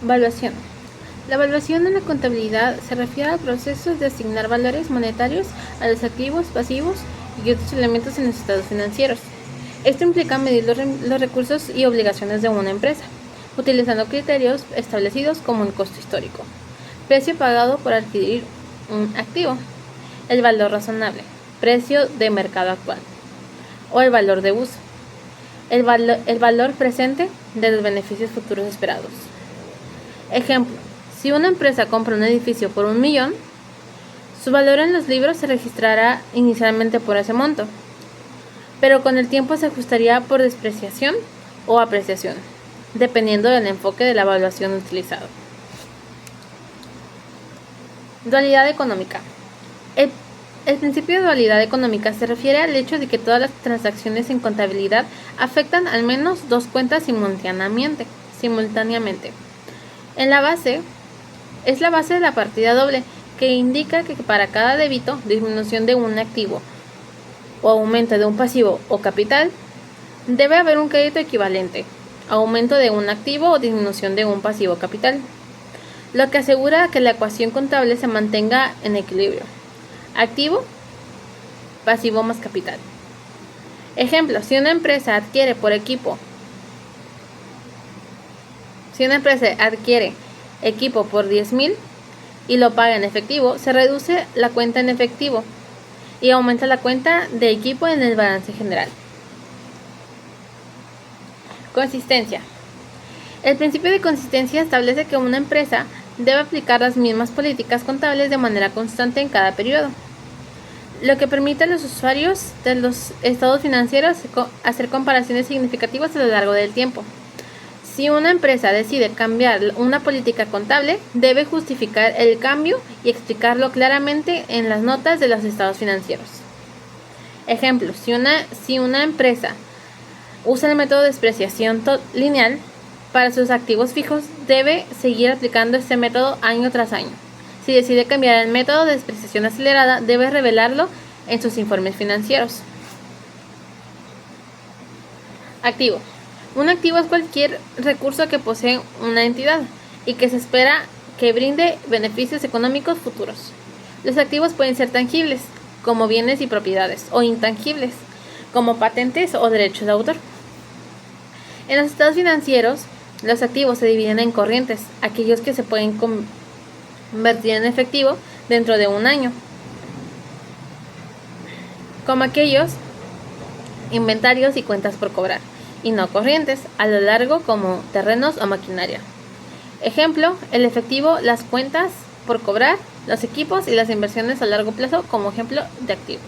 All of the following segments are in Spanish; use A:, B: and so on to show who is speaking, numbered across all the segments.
A: Valuación. La evaluación en la contabilidad se refiere al proceso de asignar valores monetarios a los activos, pasivos y otros elementos en los estados financieros. Esto implica medir los recursos y obligaciones de una empresa, utilizando criterios establecidos como el costo histórico, precio pagado por adquirir un activo, el valor razonable, precio de mercado actual, o el valor de uso, el valor presente de los beneficios futuros esperados. Ejemplo, si una empresa compra un edificio por 1.000.000, su valor en los libros se registrará inicialmente por ese monto, pero con el tiempo se ajustaría por depreciación o apreciación, dependiendo del enfoque de la evaluación utilizado. Dualidad económica. El principio de dualidad económica se refiere al hecho de que todas las transacciones en contabilidad afectan al menos dos cuentas simultáneamente. Es la base de la partida doble, que indica que para cada débito, disminución de un activo o aumento de un pasivo o capital, debe haber un crédito equivalente, aumento de un activo o disminución de un pasivo o capital, lo que asegura que la ecuación contable se mantenga en equilibrio. Activo, pasivo más capital. Ejemplo, si una empresa adquiere equipo por 10.000 y lo paga en efectivo, se reduce la cuenta en efectivo y aumenta la cuenta de equipo en el balance general. Consistencia. El principio de consistencia establece que una empresa debe aplicar las mismas políticas contables de manera constante en cada periodo, lo que permite a los usuarios de los estados financieros hacer comparaciones significativas a lo largo del tiempo. Si una empresa decide cambiar una política contable, debe justificar el cambio y explicarlo claramente en las notas de los estados financieros. Ejemplo, si una empresa usa el método de depreciación lineal para sus activos fijos, debe seguir aplicando este método año tras año. Si decide cambiar el método de depreciación acelerada, debe revelarlo en sus informes financieros. Activo. Un activo es cualquier recurso que posee una entidad y que se espera que brinde beneficios económicos futuros. Los activos pueden ser tangibles, como bienes y propiedades, o intangibles, como patentes o derechos de autor. En los estados financieros, los activos se dividen en corrientes, aquellos que se pueden convertir en efectivo dentro de un año, como aquellos inventarios y cuentas por cobrar, y no corrientes, a lo largo, como terrenos o maquinaria. Ejemplo, el efectivo, las cuentas por cobrar, los equipos y las inversiones a largo plazo como ejemplo de activos.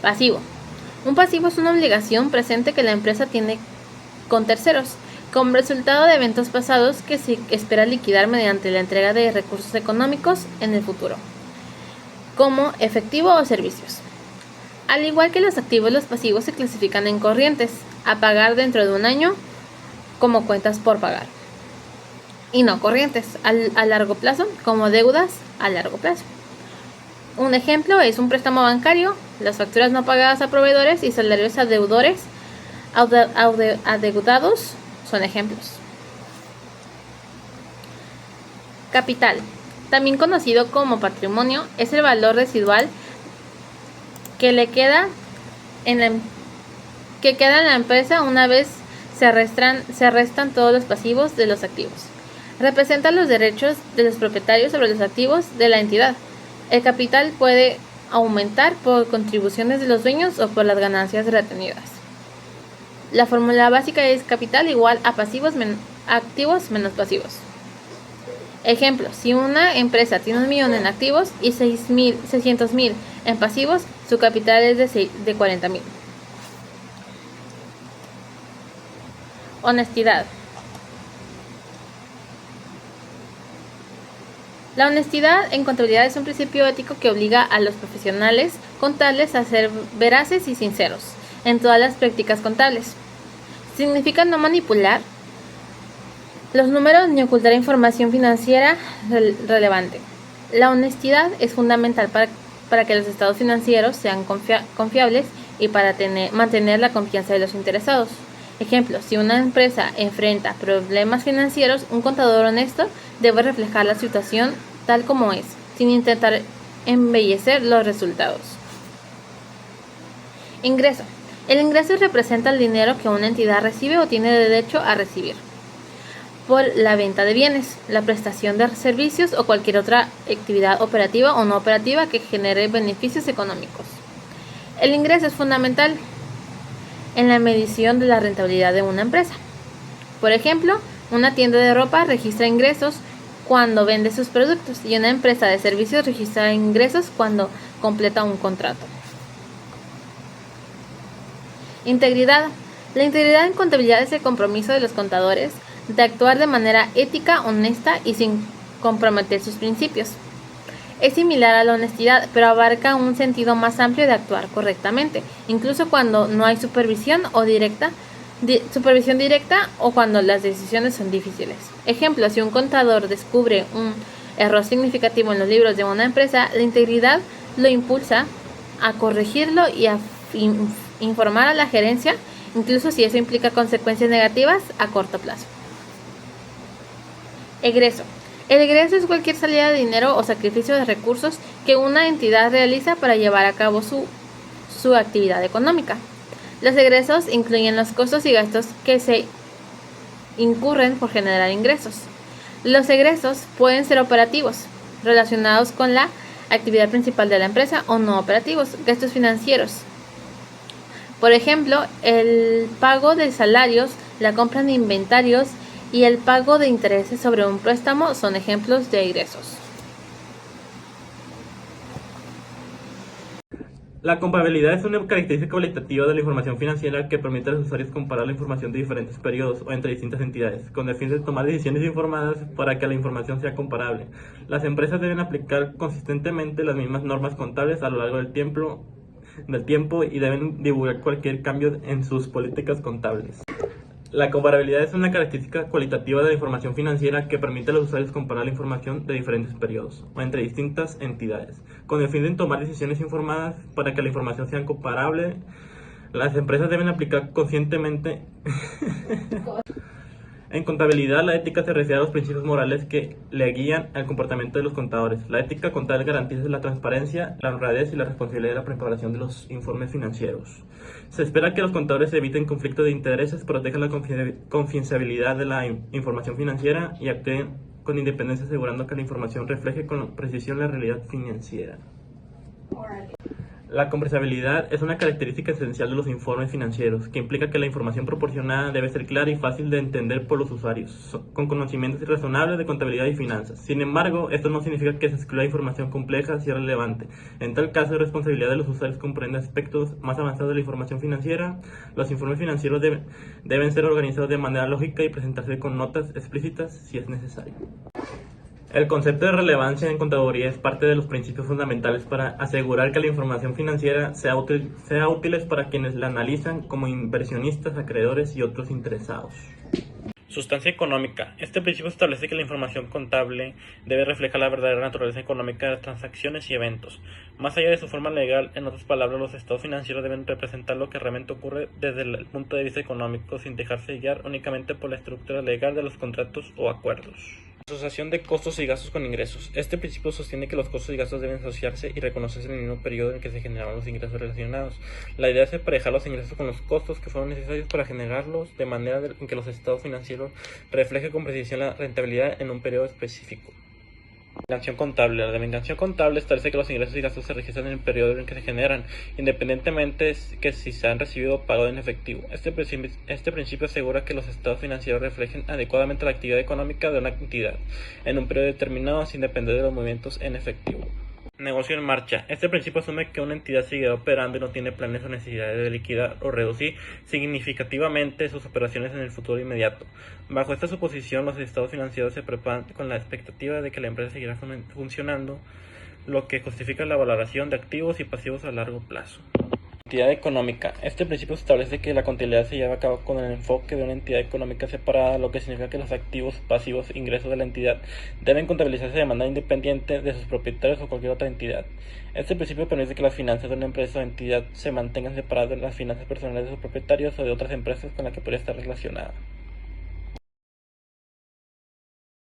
A: Pasivo. Un pasivo es una obligación presente que la empresa tiene con terceros, como resultado de eventos pasados que se espera liquidar mediante la entrega de recursos económicos en el futuro, como efectivo o servicios. Al igual que los activos, los pasivos se clasifican en corrientes, a pagar dentro de un año, como cuentas por pagar, y no corrientes, a largo plazo, como deudas a largo plazo. Un ejemplo es un préstamo bancario, las facturas no pagadas a proveedores y salarios a deudores adeudados son ejemplos. Capital, también conocido como patrimonio, es el valor residual que queda en la empresa una vez se restan todos los pasivos de los activos. Representa los derechos de los propietarios sobre los activos de la entidad. El capital puede aumentar por contribuciones de los dueños o por las ganancias retenidas. La fórmula básica es capital igual a activos menos pasivos. Ejemplo, si una empresa tiene 1.000.000 en activos y 600.000 en pasivos, su capital es de 40.000. Honestidad. La honestidad en contabilidad es un principio ético que obliga a los profesionales contables a ser veraces y sinceros en todas las prácticas contables. Significa no manipular los números ni ocultar información financiera relevante. La honestidad es fundamental para que los estados financieros sean confiables y para mantener la confianza de los interesados. Ejemplo, si una empresa enfrenta problemas financieros, un contador honesto debe reflejar la situación tal como es, sin intentar embellecer los resultados. Ingreso. El ingreso representa el dinero que una entidad recibe o tiene derecho a recibir por la venta de bienes, la prestación de servicios o cualquier otra actividad operativa o no operativa que genere beneficios económicos. El ingreso es fundamental en la medición de la rentabilidad de una empresa. Por ejemplo, una tienda de ropa registra ingresos cuando vende sus productos y una empresa de servicios registra ingresos cuando completa un contrato. Integridad. La integridad en contabilidad es el compromiso de los contadores de actuar de manera ética, honesta y sin comprometer sus principios. Es similar a la honestidad, pero abarca un sentido más amplio de actuar correctamente, incluso cuando no hay supervisión directa o cuando las decisiones son difíciles. Ejemplo, si un contador descubre un error significativo en los libros de una empresa, la integridad lo impulsa a corregirlo y a informar a la gerencia, incluso si eso implica consecuencias negativas a corto plazo. Egreso. El egreso es cualquier salida de dinero o sacrificio de recursos que una entidad realiza para llevar a cabo su actividad económica. Los egresos incluyen los costos y gastos que se incurren por generar ingresos. Los egresos pueden ser operativos, relacionados con la actividad principal de la empresa, o no operativos, gastos financieros. Por ejemplo, el pago de salarios, la compra de inventarios y el pago de intereses sobre un préstamo son ejemplos de egresos.
B: La comparabilidad es una característica cualitativa de la información financiera que permite a los usuarios comparar la información de diferentes periodos o entre distintas entidades, con el fin de tomar decisiones informadas para que la información sea comparable. Las empresas deben aplicar consistentemente las mismas normas contables a lo largo del tiempo y deben divulgar cualquier cambio en sus políticas contables. La comparabilidad es una característica cualitativa de la información financiera que permite a los usuarios comparar la información de diferentes periodos o entre distintas entidades, con el fin de tomar decisiones informadas para que la información sea comparable. Las empresas deben aplicar conscientemente. En contabilidad, la ética se refiere a los principios morales que le guían al comportamiento de los contadores. La ética contable garantiza la transparencia, la honradez y la responsabilidad de la preparación de los informes financieros. Se espera que los contadores eviten conflictos de intereses, protejan la confidencialidad de la información financiera y actúen con independencia, asegurando que la información refleje con precisión la realidad financiera. La comparabilidad es una característica esencial de los informes financieros, que implica que la información proporcionada debe ser clara y fácil de entender por los usuarios, con conocimientos razonables de contabilidad y finanzas. Sin embargo, esto no significa que se excluya información compleja si es relevante. En tal caso, la responsabilidad de los usuarios comprende aspectos más avanzados de la información financiera. Los informes financieros deben ser organizados de manera lógica y presentarse con notas explícitas si es necesario. El concepto de relevancia en contaduría es parte de los principios fundamentales para asegurar que la información financiera sea útil para quienes la analizan, como inversionistas, acreedores y otros interesados. Sustancia económica. Este principio establece que la información contable debe reflejar la verdadera naturaleza económica de las transacciones y eventos. Más allá de su forma legal, en otras palabras, los estados financieros deben representar lo que realmente ocurre desde el punto de vista económico, sin dejarse guiar únicamente por la estructura legal de los contratos o acuerdos. Asociación de costos y gastos con ingresos. Este principio sostiene que los costos y gastos deben asociarse y reconocerse en el mismo periodo en que se generaron los ingresos relacionados. La idea es emparejar los ingresos con los costos que fueron necesarios para generarlos, de manera en que los estados financieros reflejen con precisión la rentabilidad en un periodo específico. Devengación contable. La devengación contable establece que los ingresos y gastos se registran en el periodo en que se generan, independientemente que si se han recibido o pagado en efectivo. Este principio asegura que los estados financieros reflejen adecuadamente la actividad económica de una entidad en un periodo determinado, sin depender de los movimientos en efectivo. Negocio en marcha. Este principio asume que una entidad sigue operando y no tiene planes o necesidades de liquidar o reducir significativamente sus operaciones en el futuro inmediato. Bajo esta suposición, los estados financieros se preparan con la expectativa de que la empresa seguirá funcionando, lo que justifica la valoración de activos y pasivos a largo plazo. Entidad económica. Este principio establece que la contabilidad se lleva a cabo con el enfoque de una entidad económica separada, lo que significa que los activos, pasivos, ingresos de la entidad deben contabilizarse de manera independiente de sus propietarios o cualquier otra entidad. Este principio permite que las finanzas de una empresa o entidad se mantengan separadas de las finanzas personales de sus propietarios o de otras empresas con las que podría estar relacionada.